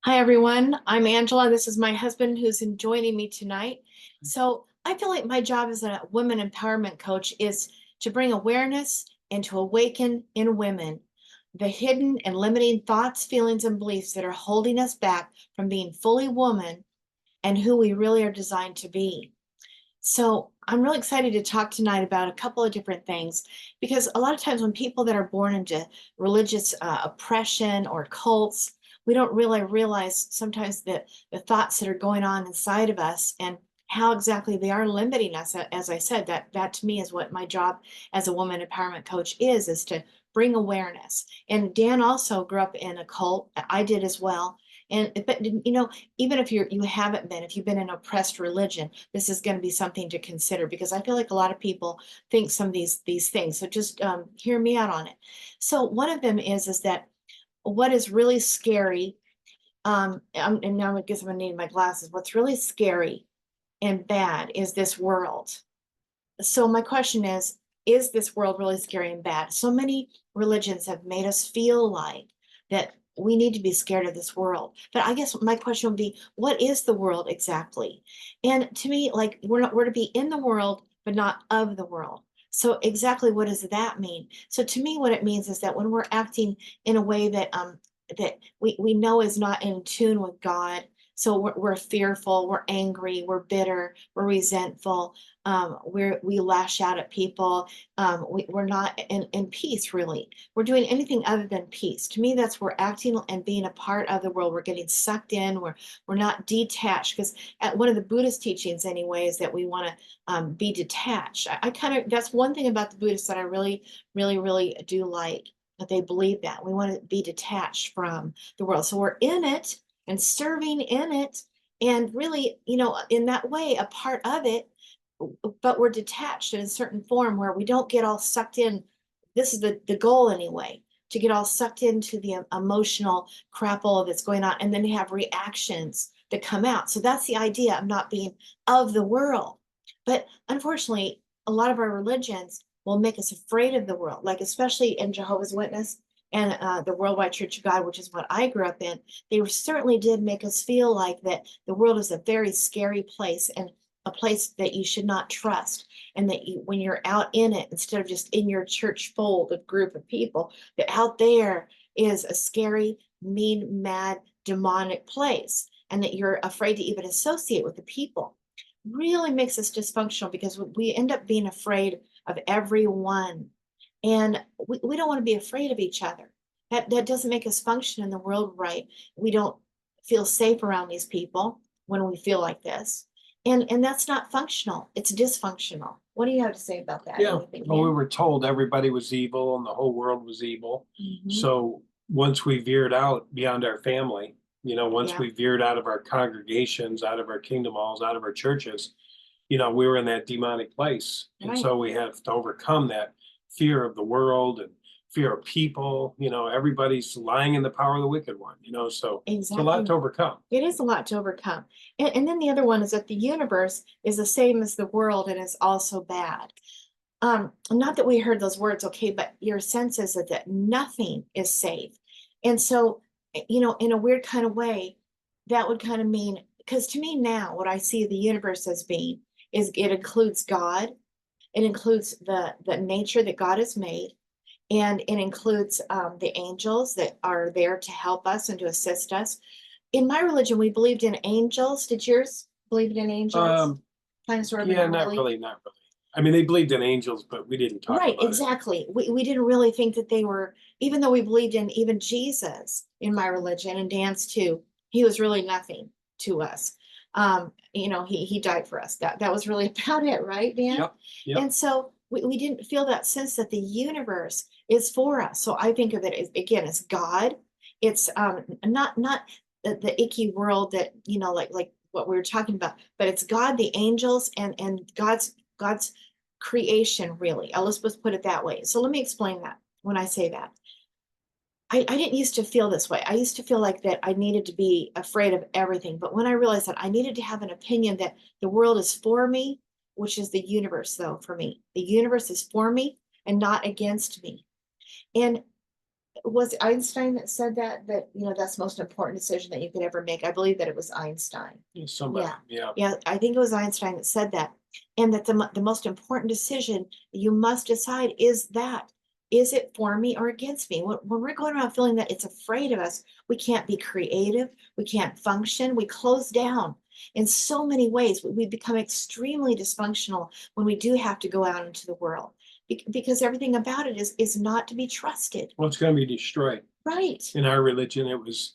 Hi, everyone. I'm Angela. This is my husband who's joining me tonight. So I feel like my job as a women empowerment coach is to bring awareness and to awaken in women the hidden and limiting thoughts, feelings, and beliefs that are holding us back from being fully woman and who we really are designed to be. So I'm really excited to talk tonight about a couple of different things because a lot of times when people that are born into religious oppression or cults, we don't really realize sometimes that the thoughts that are going on inside of us and how exactly they are limiting us. As I said, that to me is what my job as a woman empowerment coach is to bring awareness. And Dan also grew up in a cult. I did as well. And but even if you haven't been, if you've been in oppressed religion, this is going to be something to consider because I feel like a lot of people think some of these things. So just hear me out on it. So one of them is that what is really scary, and now I guess I'm gonna need my glasses. What's really scary and bad is this world. So my question is this world really scary and bad? So many religions have made us feel like that we need to be scared of this world. But I guess my question would be, what is the world exactly? And to me, like we're to be in the world, but not of the world. So exactly what does that mean? So to me, what it means is that when we're acting in a way that we know is not in tune with God, so we're fearful, we're angry, we're bitter, we're resentful, we lash out at people. We're not in peace, really. We're doing anything other than peace. To me, that's we're acting and being a part of the world. We're getting sucked in. We're not detached because at one of the Buddhist teachings, anyway, is that we want to be detached. I kind of that's one thing about the Buddhists that I really, really, really do like. That they believe that we want to be detached from the world. So we're in it and serving in it, and really, in that way, a part of it, but we're detached in a certain form where we don't get all sucked in. This is the goal anyway, to get all sucked into the emotional crapple that's going on and then have reactions that come out. So that's the idea of not being of the world. But unfortunately, a lot of our religions will make us afraid of the world, like especially in Jehovah's Witness and the Worldwide Church of God, which is what I grew up in. They certainly did make us feel like that the world is a very scary place and a place that you should not trust, and that when you're out in it, instead of just in your church fold of group of people, that out there is a scary, mean, mad, demonic place, and that you're afraid to even associate with the people. Really makes us dysfunctional because we end up being afraid of everyone, and we don't want to be afraid of each other. That doesn't make us function in the world right. We don't feel safe around these people when we feel like this, and that's not functional. It's dysfunctional. What do you have to say about that? Yeah, Anything, well, we Dan? were told everybody was evil and the whole world was evil. Hmm. So once we veered out beyond our family, once Yeah, we veered out of our congregations, out of our kingdom halls, out of our churches, we were in that demonic place. And right. so we have to overcome that fear of the world and fear of people. Everybody's lying in the power of the wicked one, so it's a lot Exactly. to overcome. It is a lot to overcome. And then the other one is that the universe is the same as the world and is also bad. Not that we heard those words, okay, but your sense is that nothing is safe. And so, in a weird kind of way, that would kind of mean, because to me now, what I see the universe as being is it includes God, it includes the nature that God has made, and it includes the angels that are there to help us and to assist us. In my religion, we believed in angels. Did yours believe in angels? Um, Kind of, sort of, but yeah, not not really. really, not really. I mean, they believed in angels, but we didn't talk Right, about it. exactly. We didn't really think that they were, even though we believed in even Jesus in my religion and Dan's too, he was really nothing to us. He died for us. That was really about it, right, Dan? Yep, yep. And so we didn't feel that sense that the universe is for us. So I think of it as, again, as God. It's not the icky world that, like what we were talking about, but it's God, the angels, and God's creation, really. Let's put it that way. So let me explain that when I say that. I didn't used to feel this way. I used to feel like that I needed to be afraid of everything. But when I realized that I needed to have an opinion that the world is for me, which is the universe, though, for me, the universe is for me and not against me. And Was it Einstein that said that, that's the most important decision that you could ever make? I believe that it was Einstein. Somebody, Yeah. yeah. Yeah, I think it was Einstein that said that. And that the most important decision you must decide is it for me or against me? When we're going around feeling that it's afraid of us, we can't be creative, we can't function, we close down in so many ways. We become extremely dysfunctional when we do have to go out into the world because everything about it is not to be trusted. Well, it's going to be destroyed. Right. In our religion, it was,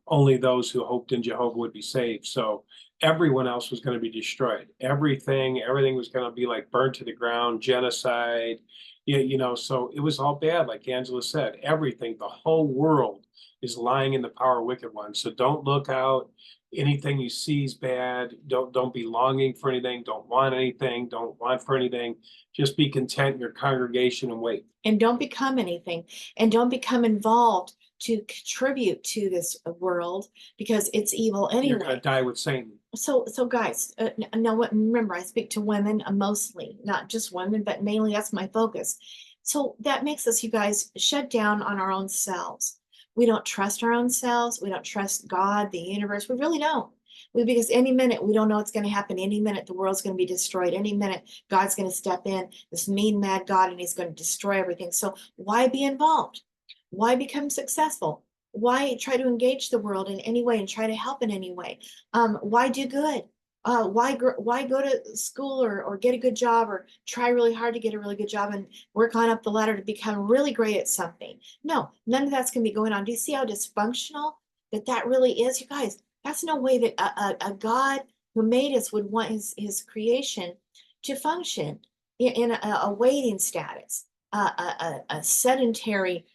only those who hoped in Jehovah would be saved. So everyone else was going to be destroyed. Everything was going to be like burned to the ground, genocide. Yeah, so it was all bad, like Angela said. Everything, the whole world is lying in the power of wicked ones. So don't look out. Anything you see is bad. Don't be longing for anything. Don't want anything. Don't want for anything. Just be content in your congregation and wait. And don't become anything, and don't become involved to contribute to this world because it's evil You're going anyway. to die with Satan. So guys, now remember, I speak to women mostly, not just women, but mainly that's my focus. So that makes us, you guys, shut down on our own selves. We don't trust our own selves. We don't trust God, the universe. We really don't. Because any minute we don't know what's going to happen. Any minute the world's going to be destroyed. Any minute God's going to step in, this mean, mad God, and he's going to destroy everything. So why be involved? Why become successful? Why try to engage the world in any way and try to help in any way? Why do good? Why go to school or get a good job or try really hard to get a really good job and work on up the ladder to become really great at something? No, none of that's going to be going on. Do you see how dysfunctional that really is? You guys, that's no way that a God who made us would want his creation to function in a waiting status, a sedentary,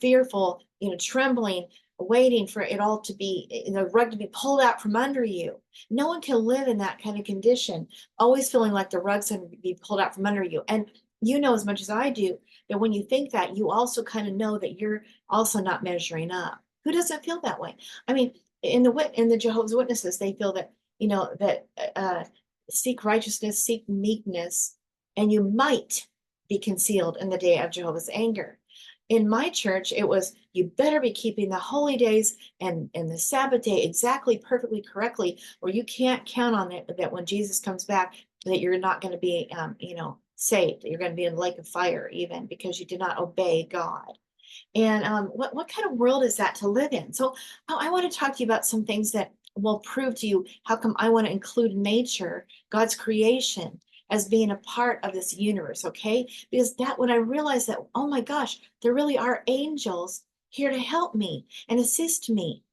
fearful, trembling, waiting for it all to be, the rug to be pulled out from under you. No one can live in that kind of condition, always feeling like the rug's going to be pulled out from under you. And you know as much as I do that when you think that, you also kind of know that you're also not measuring up. Who doesn't feel that way? I mean, in the Jehovah's Witnesses, they feel that that seek righteousness, seek meekness, and you might be concealed in the day of Jehovah's anger. In my church, it was you better be keeping the holy days and the Sabbath day exactly, perfectly, correctly, or you can't count on it that when Jesus comes back, that you're not going to be, saved. That you're going to be in the lake of fire, even because you did not obey God. And what kind of world is that to live in? So I want to talk to you about some things that will prove to you how come I want to include nature, God's creation, as being a part of this universe, okay? Because that when I realized that, oh my gosh, there really are angels here to help me and assist me.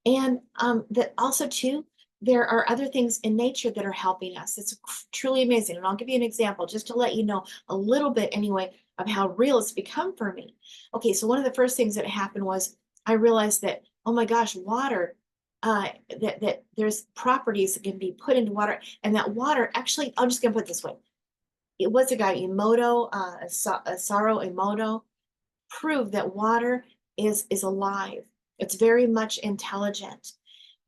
And that also too, there are other things in nature that are helping us. It's truly amazing. And I'll give you an example just to let you know a little bit anyway of how real it's become for me. Okay, so one of the first things that happened was I realized that, oh my gosh, water, that there's properties that can be put into water, and that water actually, I'm just gonna put it this way. It was a guy, Saro Emoto, proved that water is alive. It's very much intelligent.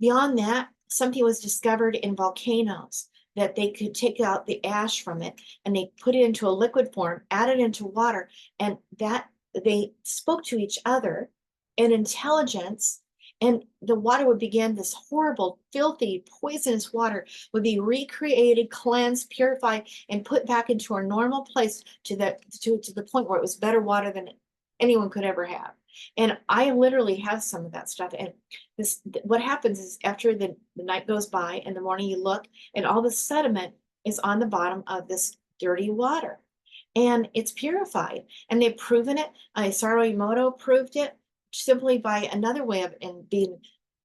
Beyond that, something was discovered in volcanoes that they could take out the ash from it and they put it into a liquid form, add it into water, and that they spoke to each other in intelligence, and the water would begin, this horrible, filthy, poisonous water would be recreated, cleansed, purified, and put back into our normal place to the point where it was better water than anyone could ever have. And I literally have some of that stuff. And what happens is after the night goes by, in the morning you look, and all the sediment is on the bottom of this dirty water. And it's purified. And they've proven it. Isaru Emoto proved it simply by another way of being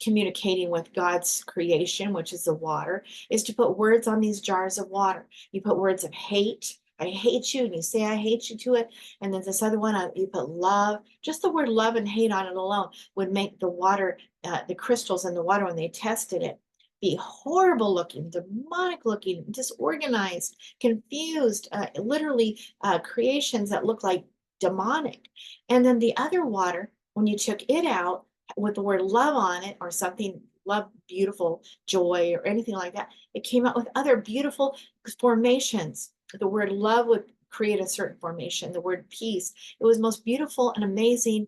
communicating with God's creation, which is the water, is to put words on these jars of water. You put words of hate. I hate you, and you say I hate you to it. And then this other one, you put love. Just the word love and hate on it alone would make the water, the crystals in the water when they tested it, be horrible looking, demonic looking, disorganized, confused, literally creations that look like demonic. And then the other water, when you took it out with the word love on it or something, love, beautiful, joy, or anything like that, it came out with other beautiful formations. The word love would create a certain formation, the word peace. It was most beautiful and amazing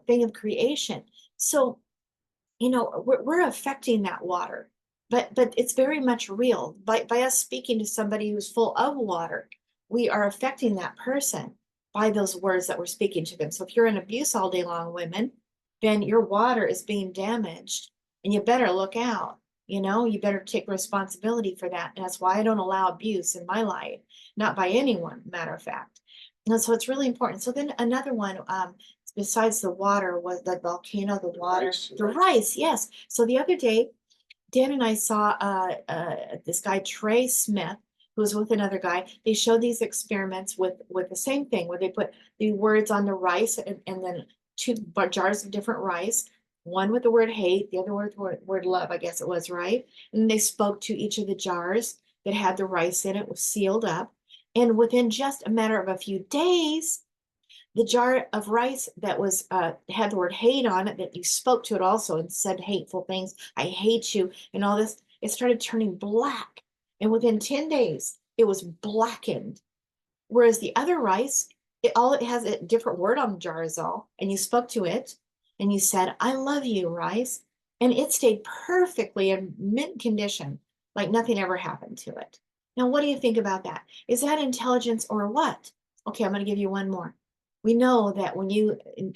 thing of creation. So, we're affecting that water, but it's very much real. By us speaking to somebody who's full of water, we are affecting that person by those words that we're speaking to them. So if you're in abuse all day long, women, then your water is being damaged, and you better look out. You better take responsibility for that. And that's why I don't allow abuse in my life, not by anyone, matter of fact. And so it's really important. So then another one, besides the water, was the volcano, the water, the rice. Yes. So the other day, Dan and I saw this guy, Trey Smith, who was with another guy. They showed these experiments with the same thing, where they put the words on the rice, and then two jars of different rice, one with the word hate, the other word love, I guess it was, right? And they spoke to each of the jars that had the rice in it, was sealed up. And within just a matter of a few days, the jar of rice that was had the word hate on it, that you spoke to it also and said hateful things, I hate you, and all this, it started turning black. And within 10 days, it was blackened. Whereas the other rice, it has a different word on the jar is all, and you spoke to it and you said, I love you, rice. And it stayed perfectly in mint condition, like nothing ever happened to it. Now, what do you think about that? Is that intelligence or what? Okay, I'm going to give you one more. We know that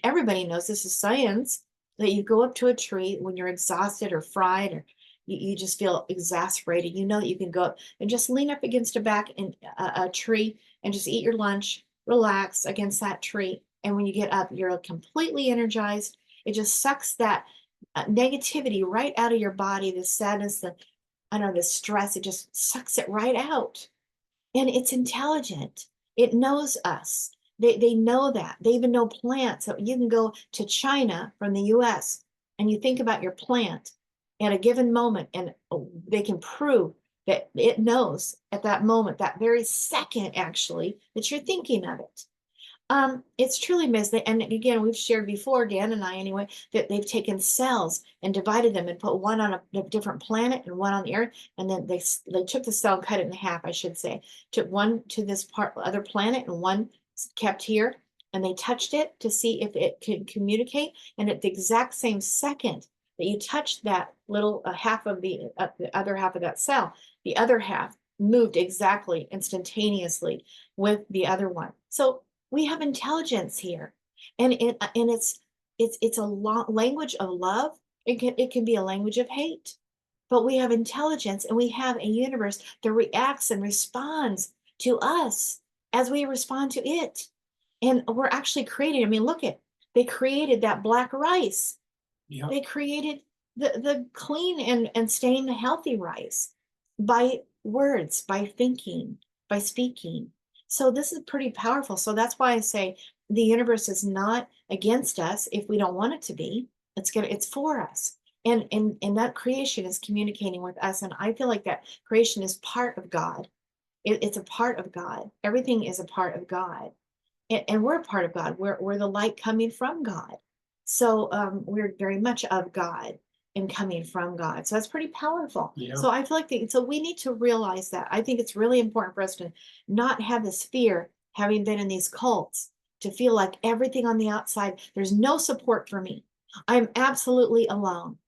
everybody knows this is science, that you go up to a tree when you're exhausted or fried, or you just feel exasperated. You know that you can go up and just lean up against a tree and just eat your lunch, relax against that tree. And when you get up, you're completely energized. It just sucks that negativity right out of your body, the sadness, the stress, it just sucks it right out. And it's intelligent. It knows us. They know that. They even know plants. So you can go to China from the US and you think about your plant at a given moment, and they can prove that it knows at that moment, that very second, actually, that you're thinking of it. It's truly amazing. And again, we've shared before, Dan and I anyway, that they've taken cells and divided them and put one on a different planet and one on the Earth. And then they took the cell and cut it in half, I should say. Took one to this other planet and one kept here. And they touched it to see if it could communicate. And at the exact same second that you touched that little half of the other half of that cell, the other half moved exactly instantaneously with the other one. So we have intelligence here, and it's a language of love. It can be a language of hate, but we have intelligence, and we have a universe that reacts and responds to us as we respond to it. And we're actually creating. I mean, look at, they created that black rice. Yeah. They created the clean and staying healthy rice by words, by thinking, by speaking. So this is pretty powerful. So that's why I say the universe is not against us if we don't want it to be. It's for us. And that creation is communicating with us. And I feel like that creation is part of God. It's a part of God. Everything is a part of God. And we're a part of God. We're the light coming from God. So we're very much of God and coming from God. So that's pretty powerful. Yeah. So I feel like so we need to realize that. I think it's really important for us to not have this fear, having been in these cults, to feel like everything on the outside, there's no support for me. I'm absolutely alone.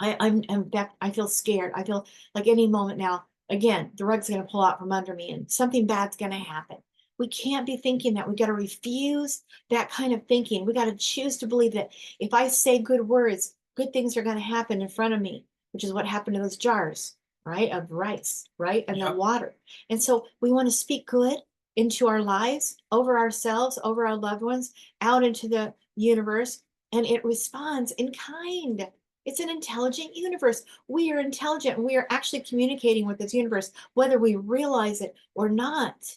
I'm in fact, I feel scared. I feel like any moment now, again, the rug's going to pull out from under me and something bad's going to happen. We can't be thinking that. We got to refuse that kind of thinking. We got to choose to believe that if I say good words, good things are going to happen in front of me, which is what happened to those jars, right? Of rice, right? And the water. And so we want to speak good into our lives, over ourselves, over our loved ones, out into the universe, and it responds in kind. It's an intelligent universe. We are intelligent, and we are actually communicating with this universe, whether we realize it or not.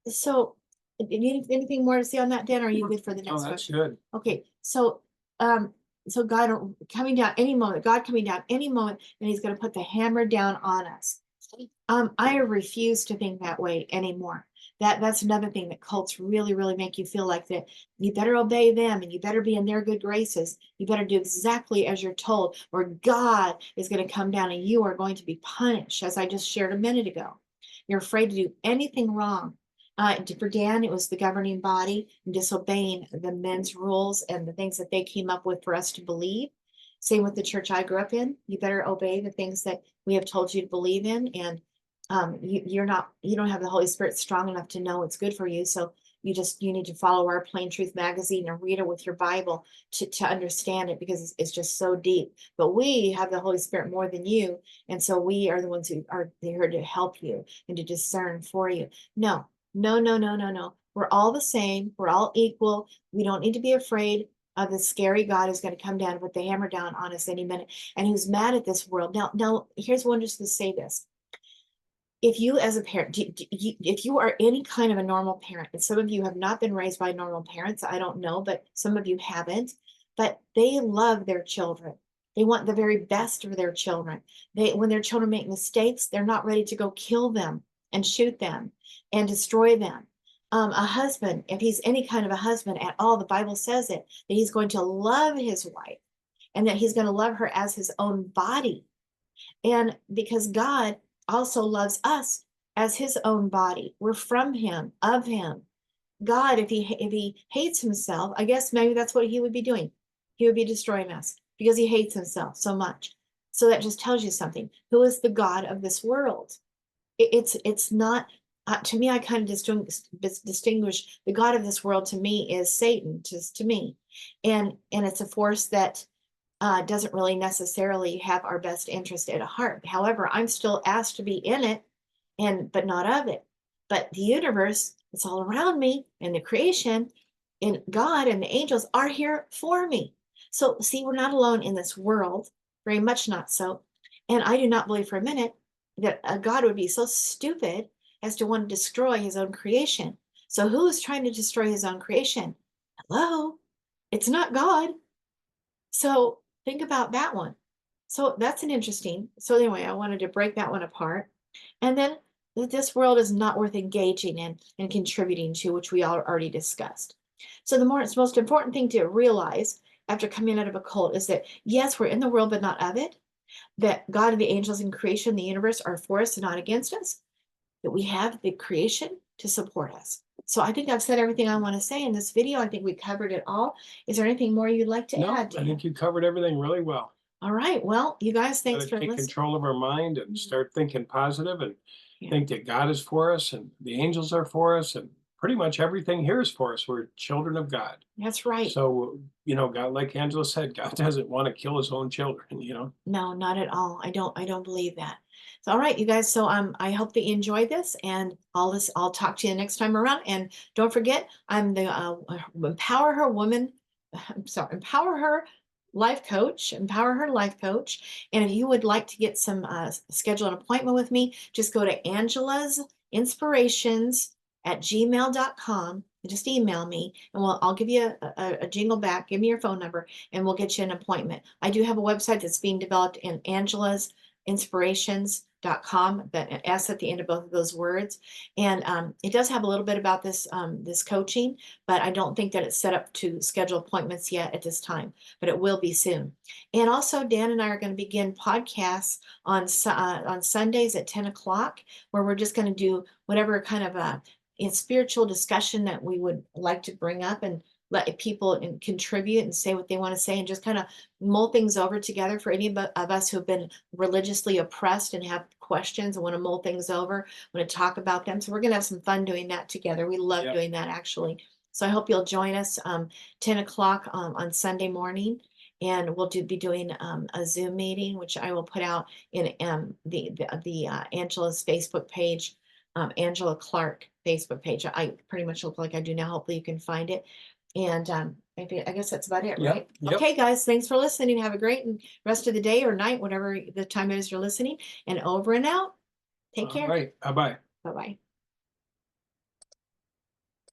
So, anything more to say on that, Dan? Or are you good for the next Oh, that's question? good. Okay, so God coming down any moment, God coming down any moment, and He's going to put the hammer down on us. I refuse to think that way anymore. That's another thing that cults really make you feel like, that you better obey them and you better be in their good graces. You better do exactly as you're told, or God is going to come down and you are going to be punished, as I just shared a minute ago. You're afraid to do anything wrong. For Dan, it was the governing body disobeying the men's rules and the things that they came up with for us to believe. Same with the church I grew up in. You better obey the things that we have told you to believe in. And you don't have the Holy Spirit strong enough to know what's good for you. So you need to follow our Plain Truth magazine and read it with your Bible to understand it, because it's just so deep. But we have the Holy Spirit more than you. And so we are the ones who are there to help you and to discern for you. No, no, no, no, no, no. We're all the same. We're all equal. We don't need to be afraid of the scary God who's going to come down and put the hammer down on us any minute, and who's mad at this world. Now, here's one just to say this. If you as a parent, if you are any kind of a normal parent, and some of you have not been raised by normal parents, I don't know, but some of you haven't, but they love their children. They want the very best for their children. When their children make mistakes, they're not ready to go kill them and shoot them and destroy them. A husband, if he's any kind of a husband at all, the Bible says it, that he's going to love his wife and that he's going to love her as his own body. And because God also loves us as his own body, we're from him, of him. God, if he hates himself, I guess maybe that's what he would be doing. He would be destroying us because he hates himself so much. So that just tells you something. Who is the God of this world? It's not, to me, I kind of distinguish the God of this world. To me is Satan, just to me. And it's a force that doesn't really necessarily have our best interest at heart. However, I'm still asked to be in it, but not of it. But the universe, it's all around me, and the creation, and God and the angels are here for me. So see, we're not alone in this world, very much not so. And I do not believe for a minute that a God would be so stupid as to want to destroy his own creation. So who is trying to destroy his own creation? Hello? It's not God. So think about that one. So that's an interesting. So anyway, I wanted to break that one apart. And then this world is not worth engaging in and contributing to, which we all already discussed. So it's most important thing to realize after coming out of a cult is that, yes, we're in the world, but not of it. That God and the angels and creation, the universe are for us and not against us. That we have the creation to support us. So I think I've said everything I want to say in this video. I think we covered it all. Is there anything more you'd like to add? No, I think you covered everything really well. All right. Well, you guys, thanks for Take listening. control of our mind and start thinking positive and Yeah. think that God is for us and the angels are for us and pretty much everything here is for us. We're children of God. That's right. So, God, like Angela said, God doesn't want to kill his own children. No, not at all. I don't believe that. So, all right, you guys. So I hope that you enjoyed this, and I'll talk to you next time around. And don't forget, I'm the Empower Her Woman. I'm sorry, Empower Her Life Coach. Empower Her Life Coach. And if you would like to get some schedule an appointment with me, just go to Angela's Inspirations at gmail.com. Just email me, and I'll give you a jingle back. Give me your phone number, and we'll get you an appointment. I do have a website that's being developed in angelasinspirations.com, that an S at the end of both of those words. And it does have a little bit about this coaching, but I don't think that it's set up to schedule appointments yet at this time, but it will be soon. And also, Dan and I are going to begin podcasts on Sundays at 10 o'clock, where we're just going to do whatever kind of in spiritual discussion that we would like to bring up and let people contribute and say what they want to say, and just kind of mull things over together for any of us who have been religiously oppressed and have questions and want to mull things over, want to talk about them. So we're going to have some fun doing that together. We love doing that, actually. So I hope you'll join us 10 o'clock on Sunday morning. And we'll be doing a Zoom meeting, which I will put out in the Angela's Facebook page, Angela Clark Facebook page. I pretty much look like I do now. Hopefully you can find it. And I guess that's about it, right? Yep. Okay, guys, thanks for listening. Have a great rest of the day or night, whatever the time it is you're listening. And over and out. Take care. All right. Bye-bye. Bye-bye.